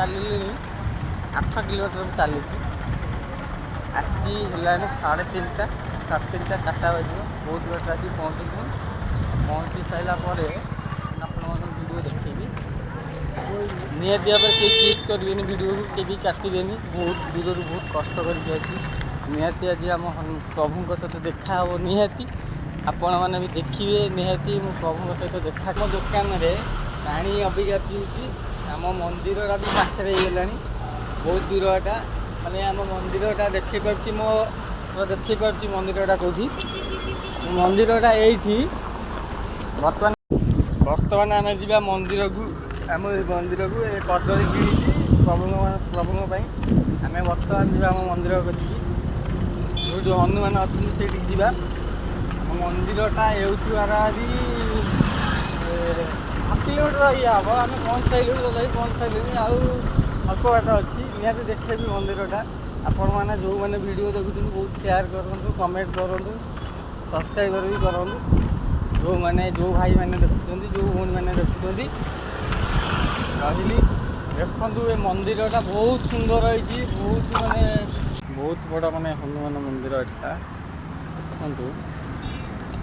चलिए 8 किलोमीटर चली आसिकी है 3:30 3:30 4टा बज बहुत बार आसिक पहुँची सारा पर आप वीडियो देखेबी निहती भाव में क्लिक करेंगे वीडियो को भी काटे बहुत दूर बहुत कष्ट करके निहती आज आम प्रभु सहित देखा हे निहती आपण मैंने भी देखिए निहती मो प्रभु सहित देखा मो दुकान में पानी अबिका पीऊँगी आम मंदिर भी पाखे गला बहुत दूरटा माने आम मंदिरटा देखिपी मो देखिपी मंदिरटा कौटी मंदिरटा ये बर्तमान आम जा मंदिर को आम मंदिर को कदली किणी प्रभु आम बर्तमान जा मंदिर को जो हनुमान अच्छे से जा मंदिरटा होती 8 किलोमीटर ये हम आम पहुँच सारे आउ अल्प बाट अच्छी निहती देखे भी मंदिरटा आपण मैंने जो मैंने वीडियो देखुं बहुत शेयर करूँ कमेंट करूँ सब्सक्राइबर भी करूँ जो मैंने जो भाई मैंने देखुं जो भूमि मैंने देखुं कहली देखु ये मंदिरटा बहुत सुंदर है बहुत माने बहुत बड़ा माने हनुमान मंदिर एटा देखु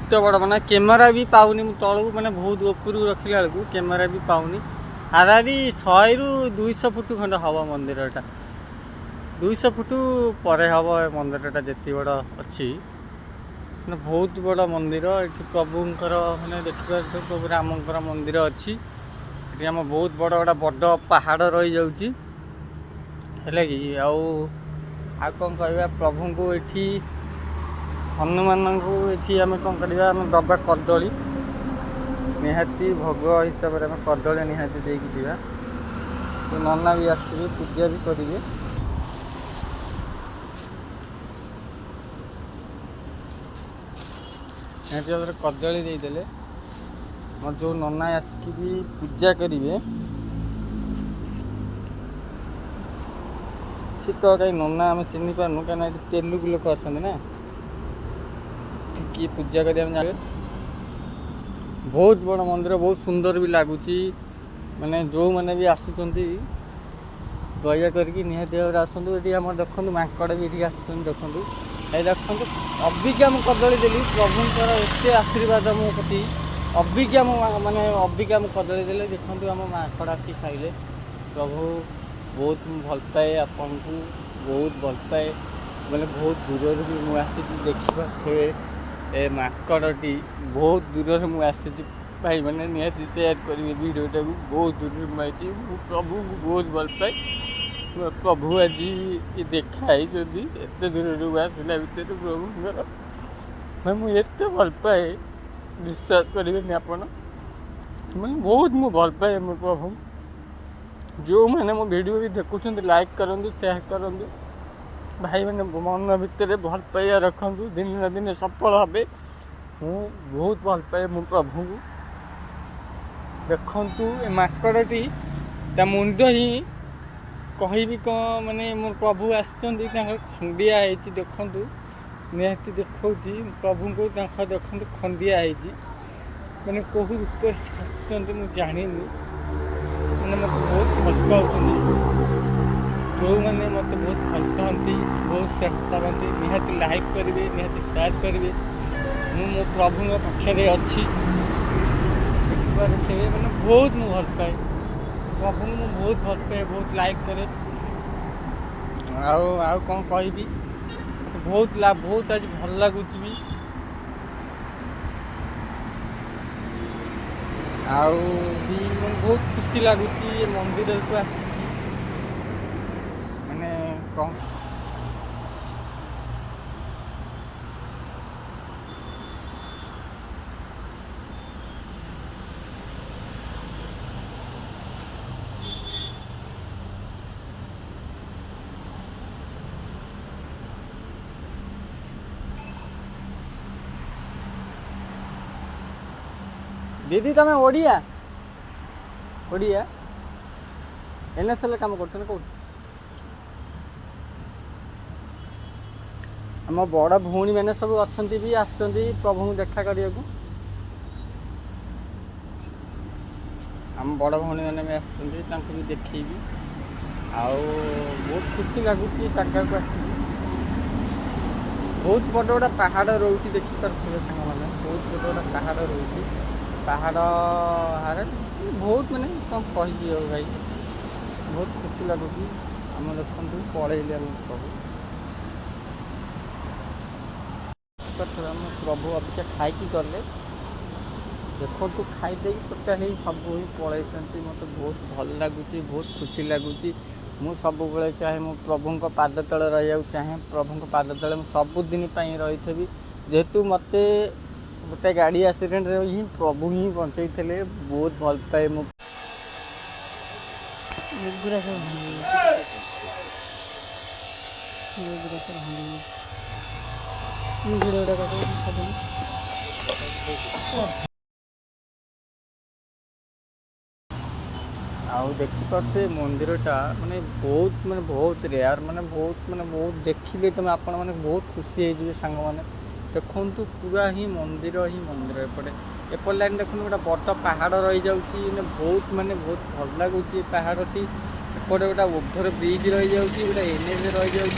एत बड़ा माने कैमेरा भी पाऊनी तलू माने बहुत ऊपर रखला बेलू कैमेरा भी पाऊनी हारारी 100 ରୁ 200 फुट खंड हम मंदिरटा 200 फुट पर हम मंदिरटा जिते बड़ा अच्छी मैंने बहुत बड़ा मंदिर ये प्रभुंर मैंने देखा प्रभु रामकर मंदिर अच्छी ये आम बहुत बड़ा बड़ा बड़ पहाड़ रही जाऊँगी कि आ कौन कह प्रभु को ये हनुमान को ये आम कौन करवा दबा कदली निहाती भोग हिसाब से आम कदली निहाती देकी जीवा तो नना भी आसवे पूजा भी करेंगे निहाती भाव में कदली देदेले मोर जो नना आसिकी भी पूजा करेंगे सी तो कहीं नना आम चिन्ह पार्नु कहीं तेलुगु लोक अच्छा ना किए पूजा कर बहुत बड़ा मंदिर बहुत सुंदर भी लगुच माने जो मैंने भी आसुँच दया करके निहती भाव में आसतु ये आम देखूँ माकड़ भी ये आसुँच देखूँ ये देखूँ अबिका मुझे कदली देली प्रभुंर एत आशीर्वाद मो प्रति अबिका माने अबिका मुझे कदली देले देखूँ आम माकड़ आसी खाइले प्रभु बहुत भल पाए आपन को बहुत भल पाए मैंने बहुत दूर भी मुझे आसी देखा ए माकड़टी बहुत दूर से मुझे आसी भाई मैंने निहती शेयर करेंगे वीडियोटा को बहुत दूर से प्रभु को बहुत भल पाए प्रभु आज ये देखाई एत दूर आसला भितर प्रभुर मैं मुझे भल पाए विश्वास करेंगे आपण मैंने बहुत मुझे भल पाए मो प्रभु जो मैंने मो वीडियो भी देखुं लाइक करूँ शेयर करूँ भाई मैंने मन भितर भल पाइया रखु दिन ना दिन सफल हे बहुत भल पाए मो प्रभु को देखु ए माकड़टी मुंड ही कहबी कौन माने मोर प्रभु आसुँच खंडिया देखु निहती देखा प्रभु को देखते खंडिया मैंने कौ रूप आसुँच मुझे जानी मैंने मत बहुत भल पाँच जो मैंने मत बहुत भल पाती बहुत शेयर करती निहती लाइक करेंगे निहती शेयर करेंगे मो प्रभु पाखे अच्छी देखिए मैंने बहुत मुझे भल पाए प्रभु मुझे बहुत भल पाए बहुत लाइक करे आउ कौन कहबी बहुत बहुत आज भल लगुच भी आउ भी बहुत खुशी लगुच मंदिर को आस मैंने कौन दीदी तुम ओडिया ओडिया एनएसएल काम कर कौन आम बड़ भौणी मैंने सब अच्छा भी आसुँच प्रभु को देखा करने को आम बड़ भौणी मैंने भी आसुँच भी देखी ଆଉ ବହୁତ ଖୁସି ଲାଗୁଛି ଏ ଜାଗାକୁ ଆସିକି। ବହୁତ ବଡ଼ ଗୋଟେ ପାହାଡ଼ ରହୁଛି, ଦେଖିପାରୁଥିବେ ସାଙ୍ଗମାନେ, ବହୁତ ବଡ଼ ଗୋଟେ ପାହାଡ଼ ରହୁଛି। ପାହାଡ଼ ହାରେ ବହୁତ ମାନେ କ'ଣ କହିବି ଆଉ ଭାଇ, ବହୁତ ଖୁସି ଲାଗୁଛି। ଆମେ ଦେଖନ୍ତୁ ପଳେଇଲେ ଆମେ ପ୍ରଭୁ ଆମ ପ୍ରଭୁ ଅବିକା ଖାଇକି ଗଲେ। ଦେଖନ୍ତୁ ଖାଇଦେଇକି ଟୋଟାଲି ସବୁ ହିଁ ପଳେଇଛନ୍ତି। ମୋତେ ବହୁତ ଭଲ ଲାଗୁଛି, ବହୁତ ଖୁସି ଲାଗୁଛି। ମୁଁ ସବୁବେଳେ ଚାହେଁ ମୁଁ ପ୍ରଭୁଙ୍କ ପାଦ ତଳେ ରହିବାକୁ ଚାହେଁ। ପ୍ରଭୁଙ୍କ ପାଦ ତଳେ ମୁଁ ସବୁଦିନ ପାଇଁ ରହିଥିବି। ଯେହେତୁ ମୋତେ ଗୋଟେ ଗାଡ଼ି ଆକ୍ସିଡେଣ୍ଟରେ ହିଁ ପ୍ରଭୁ ହିଁ ବଞ୍ଚେଇଥିଲେ। ବହୁତ ଭଲ ପାଏ ମୁଁ। ଏଗୁଡ଼ା ସବୁ ଭାଙ୍ଗି ଏଗୁଡ଼ା ସବୁ ଭାଙ୍ଗି ଭିଡ଼ିଓଟା କରିଦେବି ସବୁ। ଆଉ ଦେଖିପାରୁଥିବେ ମନ୍ଦିରଟା ମାନେ ବହୁତ ରେୟାର, ବହୁତ ଦେଖିଲେ ତୁମେ ଆପଣମାନେ ବହୁତ ଖୁସି ହେଇଯିବେ ସାଙ୍ଗମାନେ। ଦେଖନ୍ତୁ ପୁରା ହିଁ ମନ୍ଦିର ଏପଟ ଲାଇନ୍ ଦେଖନ୍ତୁ ଗୋଟେ ବଡ଼ ପାହାଡ଼ ରହିଯାଉଛି। ବହୁତ ଭଲ ଲାଗୁଛି ଏ ପାହାଡ଼ଟି। ଏପଟେ ଗୋଟେ ଓଭର ବ୍ରିଜ୍ ରହିଯାଉଛି, ଗୋଟେ NH ରହିଯାଉଛି।